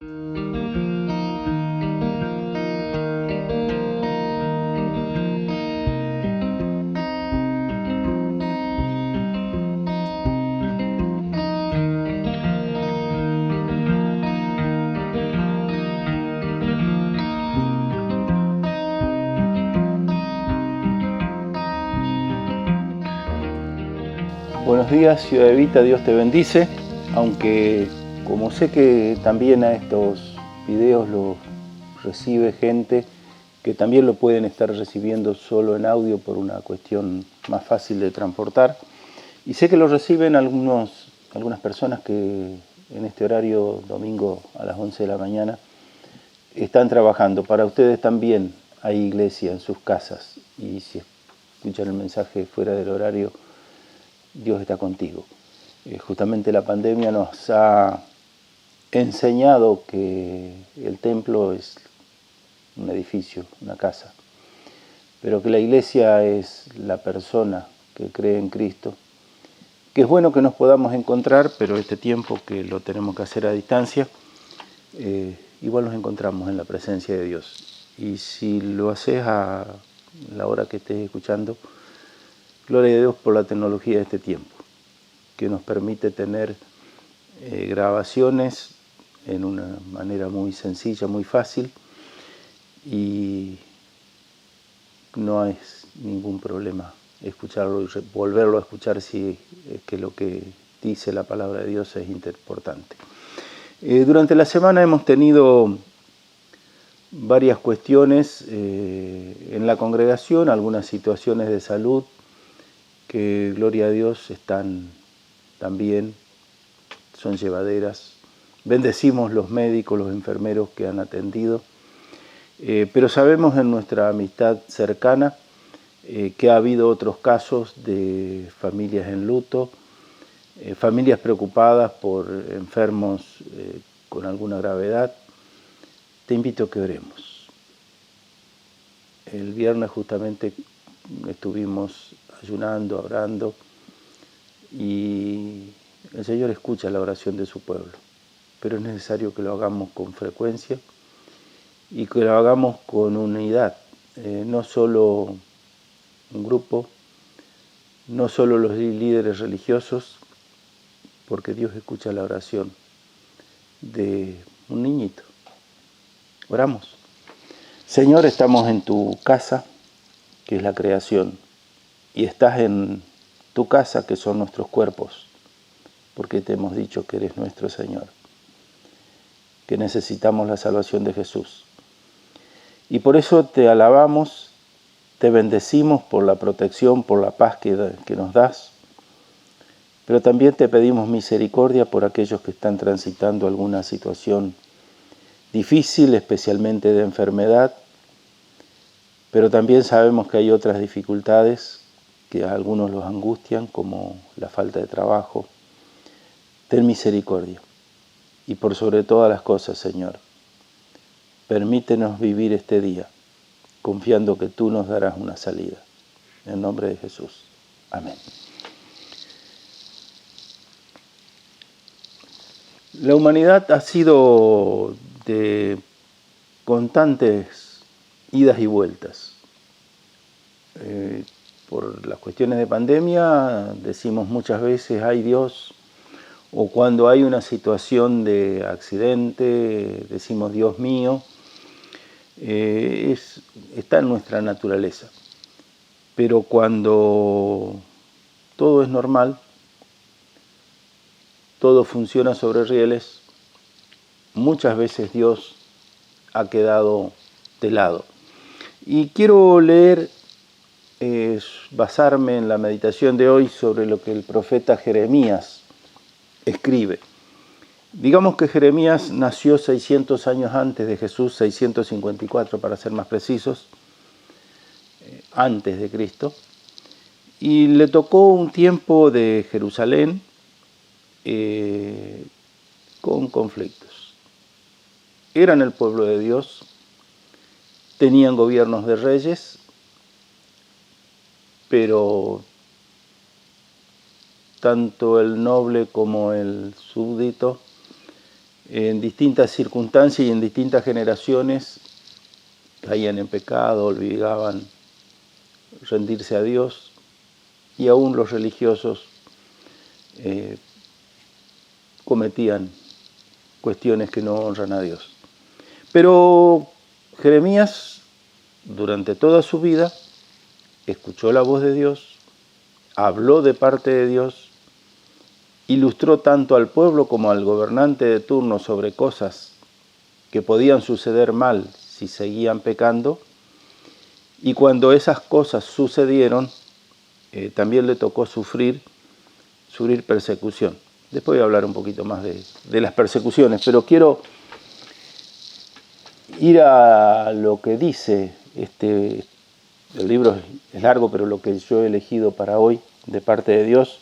Buenos días, Ciudad Evita, Dios te bendice. Aunque como sé que también a estos videos los recibe gente que también lo pueden estar recibiendo solo en audio por una cuestión más fácil de transportar. Y sé que lo reciben algunas personas que en este horario domingo a las 11 de la mañana están trabajando. Para ustedes también hay iglesia en sus casas y si escuchan el mensaje fuera del horario, Dios está contigo. Justamente la pandemia nos ha enseñado que el templo es un edificio, una casa, pero que la iglesia es la persona que cree en Cristo, que es bueno que nos podamos encontrar, pero este tiempo que lo tenemos que hacer a distancia, igual nos encontramos en la presencia de Dios. Y si lo haces a la hora que estés escuchando, gloria a Dios por la tecnología de este tiempo, que nos permite tener grabaciones en una manera muy sencilla, muy fácil, y no es ningún problema escucharlo y volverlo a escuchar si es que lo que dice la palabra de Dios es importante. Durante la semana hemos tenido varias cuestiones en la congregación, algunas situaciones de salud que, gloria a Dios, están también, son llevaderas. Bendecimos los médicos, los enfermeros que han atendido, pero sabemos en nuestra amistad cercana que ha habido otros casos de familias en luto, familias preocupadas por enfermos con alguna gravedad. Te invito a que oremos. El viernes justamente estuvimos ayunando, orando, y el Señor escucha la oración de su pueblo, pero es necesario que lo hagamos con frecuencia y que lo hagamos con unidad, no solo un grupo, no solo los líderes religiosos, porque Dios escucha la oración de un niñito. Oramos. Señor, estamos en tu casa, que es la creación, y estás en tu casa, que son nuestros cuerpos, porque te hemos dicho que eres nuestro Señor, que necesitamos la salvación de Jesús. Y por eso te alabamos, te bendecimos por la protección, por la paz que nos das, pero también te pedimos misericordia por aquellos que están transitando alguna situación difícil, especialmente de enfermedad, pero también sabemos que hay otras dificultades que a algunos los angustian, como la falta de trabajo. Ten misericordia. Y por sobre todas las cosas, Señor, permítenos vivir este día confiando que tú nos darás una salida. En el nombre de Jesús. Amén. La humanidad ha sido de constantes idas y vueltas. Por las cuestiones de pandemia decimos muchas veces, ¡ay Dios! O cuando hay una situación de accidente, decimos, Dios mío. Está en nuestra naturaleza. Pero cuando todo es normal, todo funciona sobre rieles, muchas veces Dios ha quedado de lado. Y quiero leer, basarme en la meditación de hoy sobre lo que el profeta Jeremías escribe. Digamos que Jeremías nació 600 años antes de Jesús, 654 para ser más precisos, antes de Cristo, y le tocó un tiempo de Jerusalén con conflictos. Eran el pueblo de Dios, tenían gobiernos de reyes, pero tanto el noble como el súbdito en distintas circunstancias y en distintas generaciones caían en pecado, olvidaban rendirse a Dios, y aún los religiosos cometían cuestiones que no honran a Dios. Pero Jeremías, durante toda su vida, escuchó la voz de Dios, habló de parte de Dios, ilustró tanto al pueblo como al gobernante de turno sobre cosas que podían suceder mal si seguían pecando, y cuando esas cosas sucedieron, también le tocó sufrir persecución. Después voy a hablar un poquito más de las persecuciones, pero quiero ir a lo que dice el libro es largo, pero lo que yo he elegido para hoy de parte de Dios,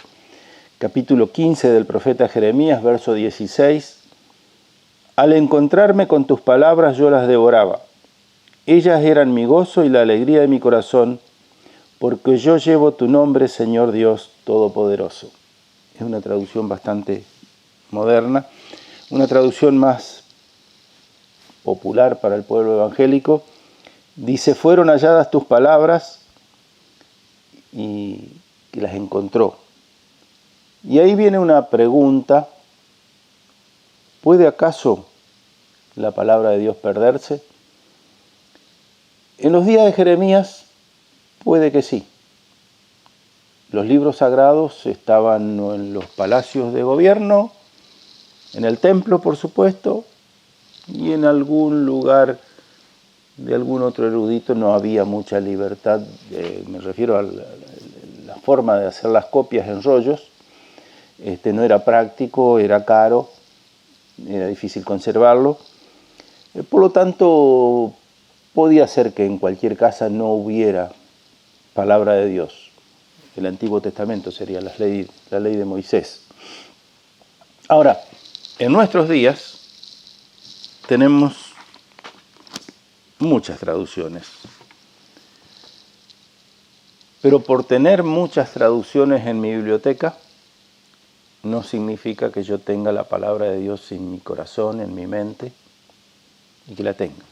capítulo 15 del profeta Jeremías, verso 16. Al encontrarme con tus palabras yo las devoraba. Ellas eran mi gozo y la alegría de mi corazón, porque yo llevo tu nombre, Señor Dios Todopoderoso. Es una traducción bastante moderna, una traducción más popular para el pueblo evangélico. Dice, fueron halladas tus palabras y que las encontró. Y ahí viene una pregunta, ¿puede acaso la palabra de Dios perderse? En los días de Jeremías puede que sí. Los libros sagrados estaban en los palacios de gobierno, en el templo, por supuesto, y en algún lugar de algún otro erudito no había mucha libertad. Me refiero a la forma de hacer las copias en rollos. No era práctico, era caro, era difícil conservarlo. Por lo tanto, podía ser que en cualquier casa no hubiera palabra de Dios. El Antiguo Testamento sería la ley de Moisés. Ahora, en nuestros días tenemos muchas traducciones. Pero por tener muchas traducciones en mi biblioteca, no significa que yo tenga la palabra de Dios en mi corazón, en mi mente, y que la tenga.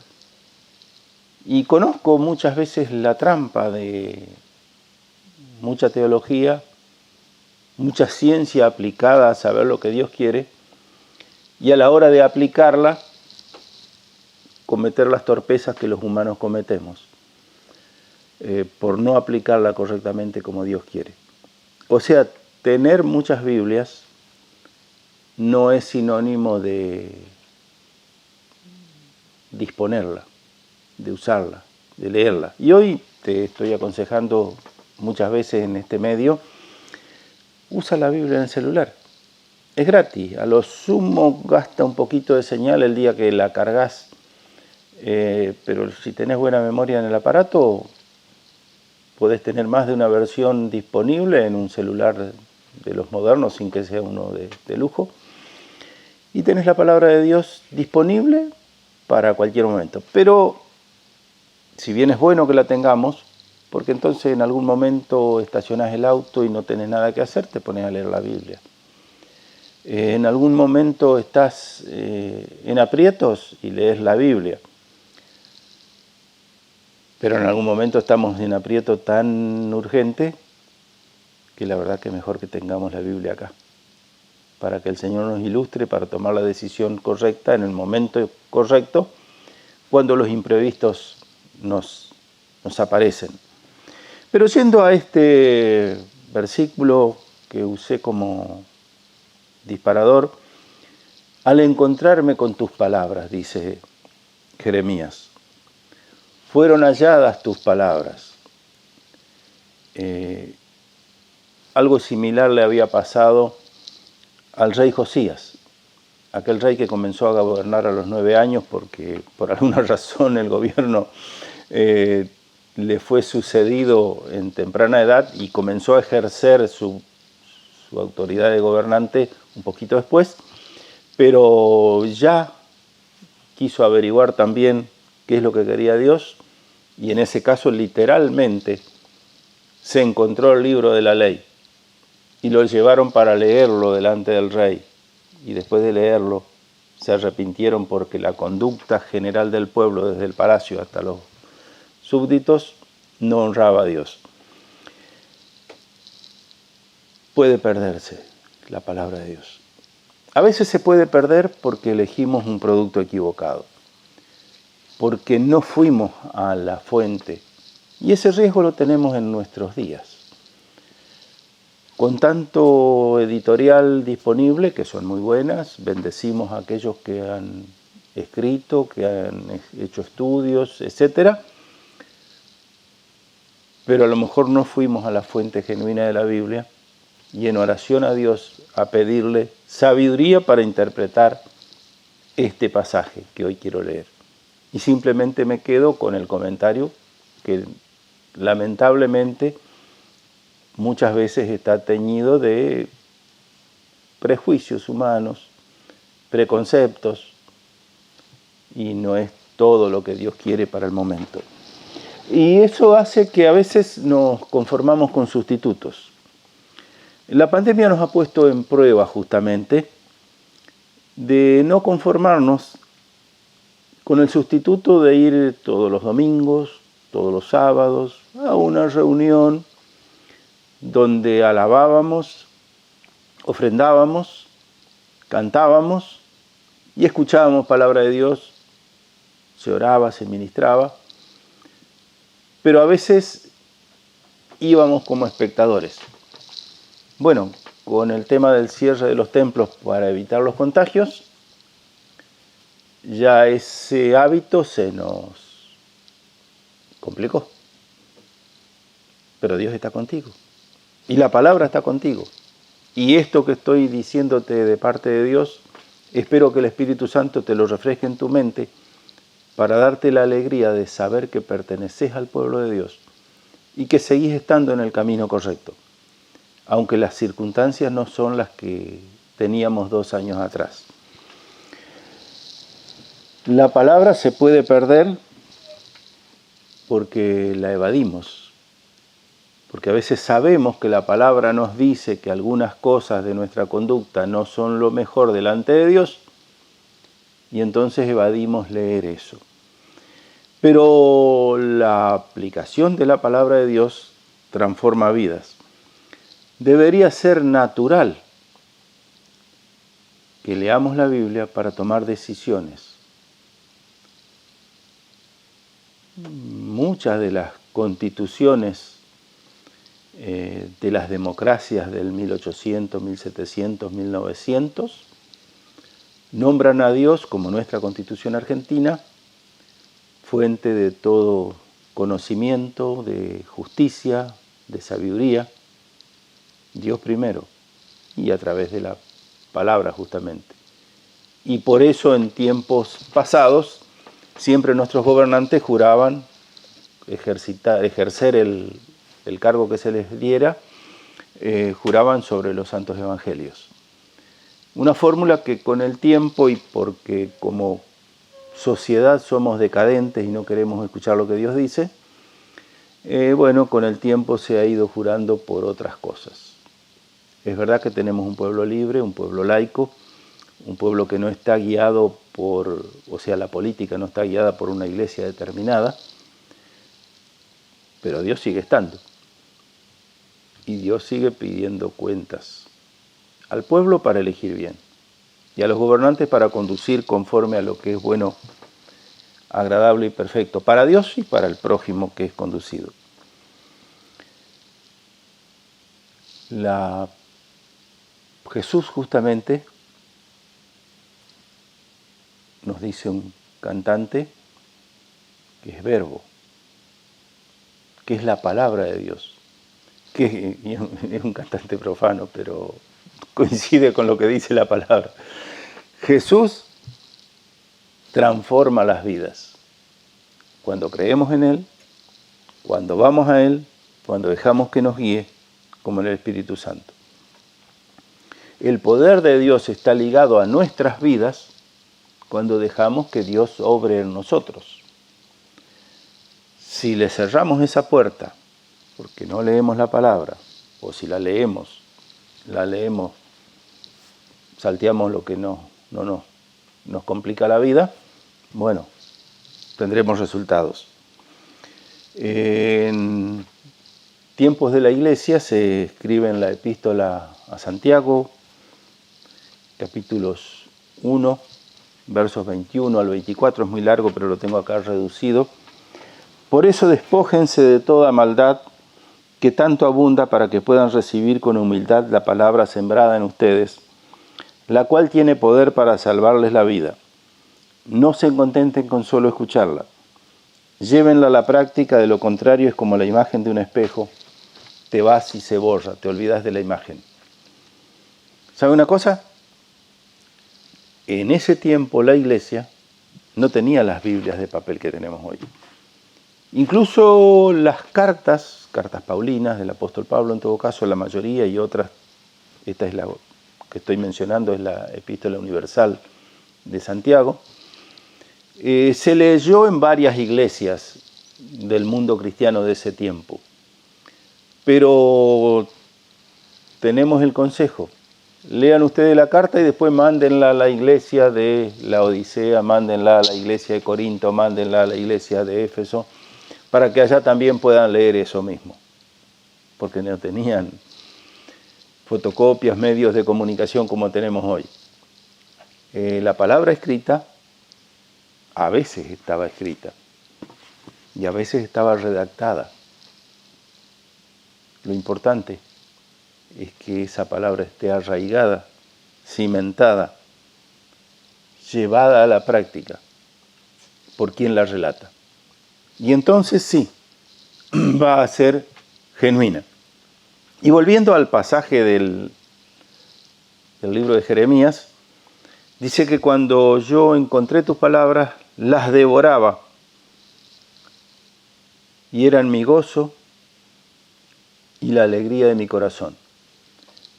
Y conozco muchas veces la trampa de mucha teología, mucha ciencia aplicada a saber lo que Dios quiere, y a la hora de aplicarla, cometer las torpezas que los humanos cometemos, por no aplicarla correctamente como Dios quiere. O sea, tener muchas Biblias no es sinónimo de disponerla, de usarla, de leerla. Y hoy te estoy aconsejando muchas veces en este medio, usa la Biblia en el celular. Es gratis, a lo sumo gasta un poquito de señal el día que la cargas, pero si tenés buena memoria en el aparato, podés tener más de una versión disponible en un celular de los modernos sin que sea uno de lujo. Y tenés la palabra de Dios disponible para cualquier momento. Pero, si bien es bueno que la tengamos, porque entonces en algún momento estacionás el auto y no tenés nada que hacer, te pones a leer la Biblia. En algún momento estás en aprietos y lees la Biblia. Pero en algún momento estamos en aprieto tan urgente que la verdad que es mejor que tengamos la Biblia acá, para que el Señor nos ilustre, para tomar la decisión correcta en el momento correcto, cuando los imprevistos nos aparecen. Pero yendo a este versículo que usé como disparador, al encontrarme con tus palabras, dice Jeremías, fueron halladas tus palabras. Algo similar le había pasado al rey Josías, aquel rey que comenzó a gobernar a los 9 años porque por alguna razón el gobierno le fue sucedido en temprana edad y comenzó a ejercer su autoridad de gobernante un poquito después, pero ya quiso averiguar también qué es lo que quería Dios, y en ese caso literalmente se encontró el libro de la ley y lo llevaron para leerlo delante del rey, y después de leerlo se arrepintieron porque la conducta general del pueblo, desde el palacio hasta los súbditos, no honraba a Dios. Puede perderse la palabra de Dios. A veces se puede perder porque elegimos un producto equivocado, porque no fuimos a la fuente, y ese riesgo lo tenemos en nuestros días. Con tanto editorial disponible, que son muy buenas, bendecimos a aquellos que han escrito, que han hecho estudios, etc. Pero a lo mejor no fuimos a la fuente genuina de la Biblia y en oración a Dios a pedirle sabiduría para interpretar este pasaje que hoy quiero leer. Y simplemente me quedo con el comentario que lamentablemente muchas veces está teñido de prejuicios humanos, preconceptos, y no es todo lo que Dios quiere para el momento. Y eso hace que a veces nos conformamos con sustitutos. La pandemia nos ha puesto en prueba justamente de no conformarnos con el sustituto de ir todos los domingos, todos los sábados, a una reunión donde alabábamos, ofrendábamos, cantábamos y escuchábamos palabra de Dios, se oraba, se ministraba, pero a veces íbamos como espectadores. Bueno, con el tema del cierre de los templos para evitar los contagios, ya ese hábito se nos complicó. Pero Dios está contigo. Y la palabra está contigo. Y esto que estoy diciéndote de parte de Dios, espero que el Espíritu Santo te lo refresque en tu mente para darte la alegría de saber que perteneces al pueblo de Dios y que seguís estando en el camino correcto, aunque las circunstancias no son las que teníamos 2 años atrás. La palabra se puede perder porque la evadimos. Porque a veces sabemos que la palabra nos dice que algunas cosas de nuestra conducta no son lo mejor delante de Dios y entonces evadimos leer eso. Pero la aplicación de la palabra de Dios transforma vidas. Debería ser natural que leamos la Biblia para tomar decisiones. Muchas de las constituciones de las democracias del 1800, 1700, 1900, nombran a Dios como nuestra Constitución argentina, fuente de todo conocimiento, de justicia, de sabiduría, Dios primero, y a través de la palabra justamente. Y por eso en tiempos pasados, siempre nuestros gobernantes juraban ejercer el cargo que se les diera, juraban sobre los santos evangelios. Una fórmula que con el tiempo, y porque como sociedad somos decadentes y no queremos escuchar lo que Dios dice, bueno, con el tiempo se ha ido jurando por otras cosas. Es verdad que tenemos un pueblo libre, un pueblo laico, un pueblo que no está guiado por, o sea, la política no está guiada por una iglesia determinada, pero Dios sigue estando. Y Dios sigue pidiendo cuentas al pueblo para elegir bien y a los gobernantes para conducir conforme a lo que es bueno, agradable y perfecto para Dios y para el prójimo que es conducido. Jesús justamente, nos dice un cantante, que es verbo, que es la palabra de Dios, que es un cantante profano, pero coincide con lo que dice la palabra. Jesús transforma las vidas. Cuando creemos en Él, cuando vamos a Él, cuando dejamos que nos guíe, como en el Espíritu Santo. El poder de Dios está ligado a nuestras vidas cuando dejamos que Dios obre en nosotros. Si le cerramos esa puerta, porque no leemos la palabra, o si la leemos, salteamos lo que no. nos complica la vida, bueno, tendremos resultados. En tiempos de la Iglesia se escribe en la epístola a Santiago, capítulos 1, versos 21 al 24, es muy largo, pero lo tengo acá reducido. Por eso despójense de toda maldad que tanto abunda, para que puedan recibir con humildad la palabra sembrada en ustedes, la cual tiene poder para salvarles la vida. No se contenten con solo escucharla. Llévenla a la práctica, de lo contrario es como la imagen de un espejo. Te vas y se borra, te olvidas de la imagen. ¿Sabe una cosa? En ese tiempo la Iglesia no tenía las Biblias de papel que tenemos hoy. Incluso las cartas paulinas del apóstol Pablo, en todo caso, la mayoría, y otras, esta es la que estoy mencionando, es la Epístola Universal de Santiago, se leyó en varias iglesias del mundo cristiano de ese tiempo. Pero tenemos el consejo: lean ustedes la carta y después mándenla a la iglesia de la Odisea, mándenla a la iglesia de Corinto, mándenla a la iglesia de Éfeso, para que allá también puedan leer eso mismo. Porque no tenían fotocopias, medios de comunicación como tenemos hoy. La palabra escrita a veces estaba escrita y a veces estaba redactada. Lo importante es que esa palabra esté arraigada, cimentada, llevada a la práctica por quien la relata. Y entonces sí, va a ser genuina. Y volviendo al pasaje del libro de Jeremías, dice que cuando yo encontré tus palabras, las devoraba y eran mi gozo y la alegría de mi corazón.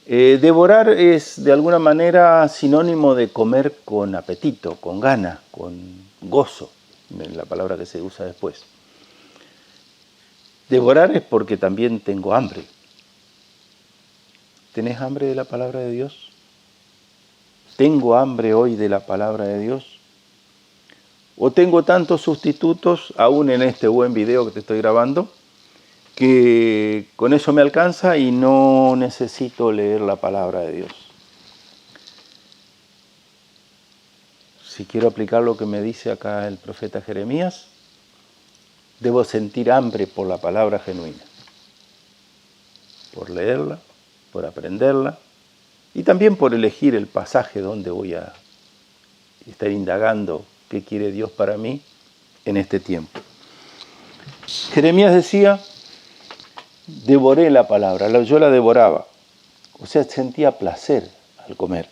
Devorar es de alguna manera sinónimo de comer con apetito, con gana, con gozo, la palabra que se usa después. Devorar es porque también tengo hambre. ¿Tenés hambre de la palabra de Dios? ¿Tengo hambre hoy de la palabra de Dios? ¿O tengo tantos sustitutos, aún en este buen video que te estoy grabando, que con eso me alcanza y no necesito leer la palabra de Dios? Si quiero aplicar lo que me dice acá el profeta Jeremías, debo sentir hambre por la palabra genuina, por leerla, por aprenderla y también por elegir el pasaje donde voy a estar indagando qué quiere Dios para mí en este tiempo. Jeremías decía: devoré la palabra, yo la devoraba, o sea, sentía placer al comer.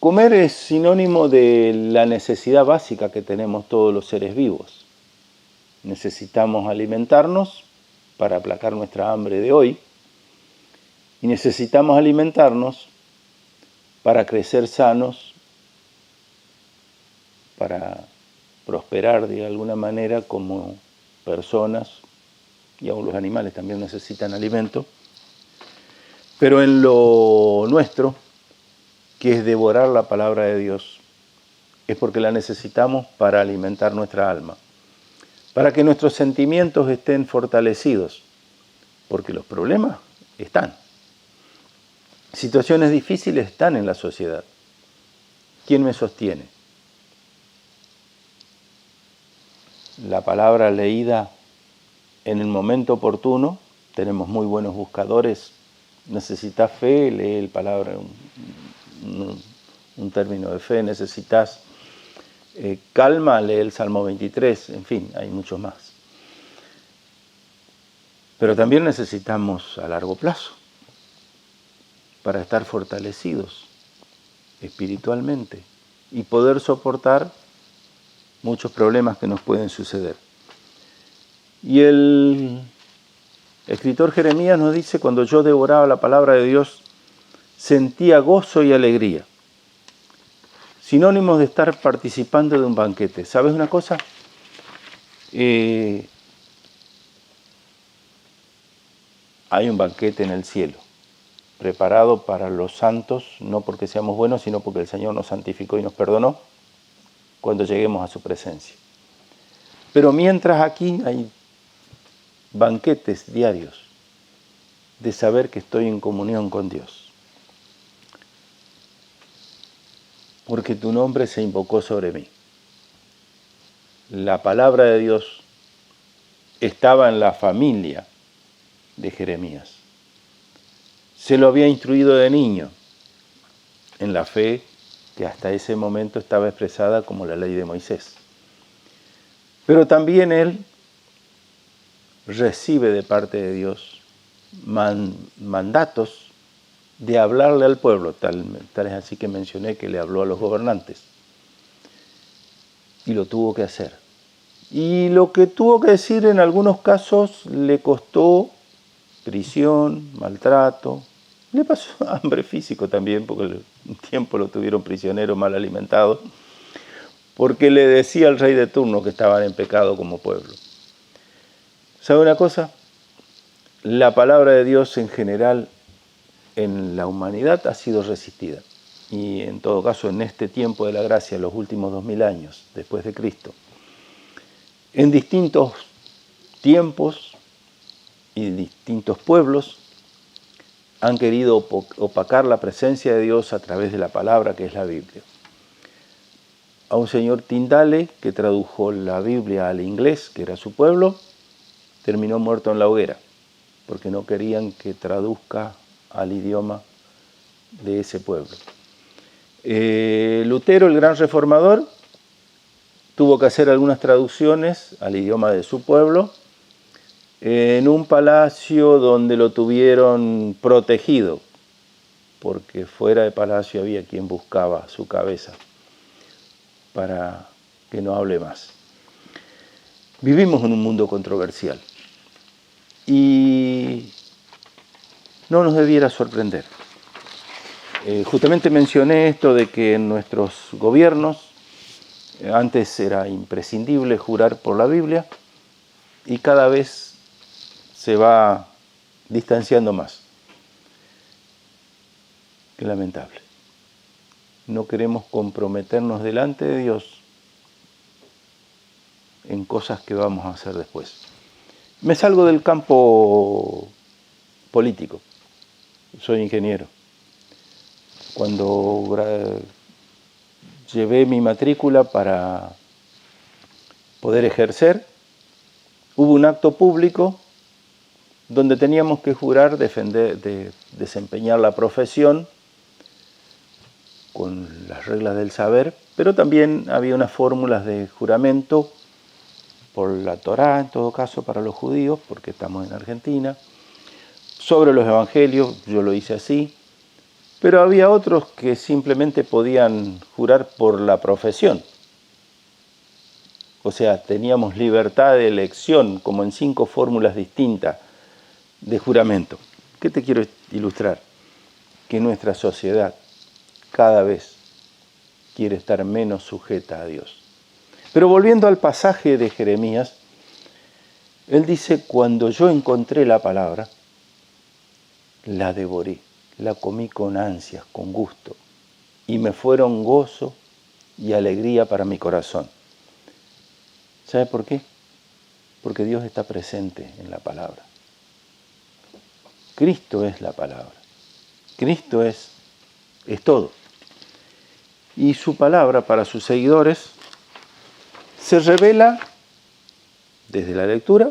Comer es sinónimo de la necesidad básica que tenemos todos los seres vivos. Necesitamos alimentarnos para aplacar nuestra hambre de hoy y necesitamos alimentarnos para crecer sanos, para prosperar de alguna manera como personas, y aún los animales también necesitan alimento. Pero en lo nuestro, que es devorar la palabra de Dios, es porque la necesitamos para alimentar nuestra alma, para que nuestros sentimientos estén fortalecidos, porque los problemas están. Situaciones difíciles están en la sociedad. ¿Quién me sostiene? La palabra leída en el momento oportuno. Tenemos muy buenos buscadores. Necesitas fe, lee la palabra, un término de fe. Necesitas calma, lee el Salmo 23. En fin, hay muchos más. Pero también necesitamos a largo plazo para estar fortalecidos espiritualmente y poder soportar muchos problemas que nos pueden suceder. Y el escritor Jeremías nos dice: cuando yo devoraba la palabra de Dios, sentía gozo y alegría. Sinónimos de estar participando de un banquete. ¿Sabes una cosa? Hay un banquete en el cielo. preparado para los santos, no porque seamos buenos, sino porque el Señor nos santificó y nos perdonó cuando lleguemos a su presencia. Pero mientras aquí hay banquetes diarios de saber que estoy en comunión con Dios, porque tu nombre se invocó sobre mí. La palabra de Dios estaba en la familia de Jeremías. Se lo había instruido de niño en la fe que hasta ese momento estaba expresada como la ley de Moisés. Pero también él recibe de parte de Dios mandatos de hablarle al pueblo, tal es así que mencioné que le habló a los gobernantes. Y lo tuvo que hacer. Y lo que tuvo que decir en algunos casos le costó prisión, maltrato, le pasó hambre físico también, porque un tiempo lo tuvieron prisionero, mal alimentado, porque le decía al rey de turno que estaban en pecado como pueblo. ¿Sabe una cosa? La palabra de Dios en general en la humanidad ha sido resistida. Y en todo caso en este tiempo de la gracia, los últimos 2000 años después de Cristo, en distintos tiempos y distintos pueblos han querido opacar la presencia de Dios a través de la palabra que es la Biblia. A un señor Tyndale, que tradujo la Biblia al inglés, que era su pueblo, terminó muerto en la hoguera, porque no querían que traduzca al idioma de ese pueblo. Lutero, el gran reformador, tuvo que hacer algunas traducciones al idioma de su pueblo en un palacio donde lo tuvieron protegido, porque fuera de palacio había quien buscaba su cabeza para que no hable más. Vivimos en un mundo controversial y no nos debiera sorprender. Justamente mencioné esto de que en nuestros gobiernos antes era imprescindible jurar por la Biblia y cada vez se va distanciando más. Qué lamentable. No queremos comprometernos delante de Dios en cosas que vamos a hacer después. Me salgo del campo político. Soy ingeniero. Cuando llevé mi matrícula para poder ejercer, hubo un acto público donde teníamos que jurar desempeñar la profesión con las reglas del saber, pero también había unas fórmulas de juramento por la Torá, en todo caso, para los judíos, porque estamos en Argentina, sobre los evangelios, yo lo hice así, pero había otros que simplemente podían jurar por la profesión. O sea, teníamos libertad de elección, como en 5 fórmulas distintas de juramento. ¿Qué te quiero ilustrar? Que nuestra sociedad cada vez quiere estar menos sujeta a Dios. Pero volviendo al pasaje de Jeremías, él dice, cuando yo encontré la palabra, la devoré, la comí con ansias, con gusto, y me fueron gozo y alegría para mi corazón. ¿Sabe por qué? Porque Dios está presente en la palabra. Cristo es la palabra. Cristo es todo. Y su palabra para sus seguidores se revela desde la lectura,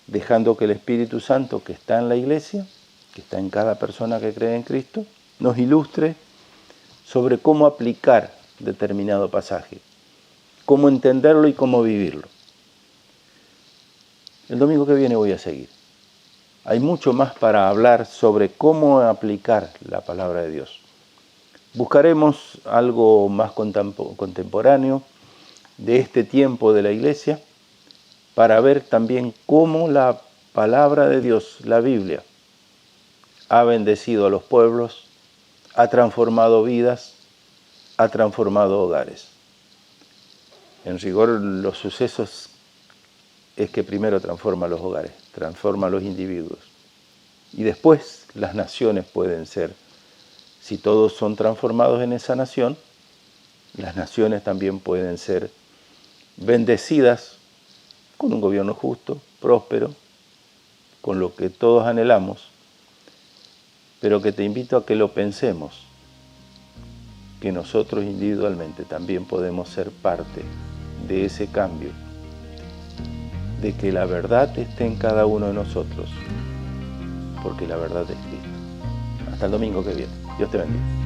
dejando que el Espíritu Santo que está en la iglesia, que está en cada persona que cree en Cristo, nos ilustre sobre cómo aplicar determinado pasaje, cómo entenderlo y cómo vivirlo. El domingo que viene voy a seguir. Hay mucho más para hablar sobre cómo aplicar la palabra de Dios. Buscaremos algo más contemporáneo de este tiempo de la iglesia para ver también cómo la palabra de Dios, la Biblia, ha bendecido a los pueblos, ha transformado vidas, ha transformado hogares. En rigor, los sucesos es que primero transforma los hogares, transforma los individuos. Y después las naciones pueden ser, si todos son transformados en esa nación, las naciones también pueden ser bendecidas con un gobierno justo, próspero, con lo que todos anhelamos, pero que te invito a que lo pensemos, que nosotros individualmente también podemos ser parte de ese cambio, de que la verdad esté en cada uno de nosotros, porque la verdad es Cristo. Hasta el domingo que viene. Dios te bendiga.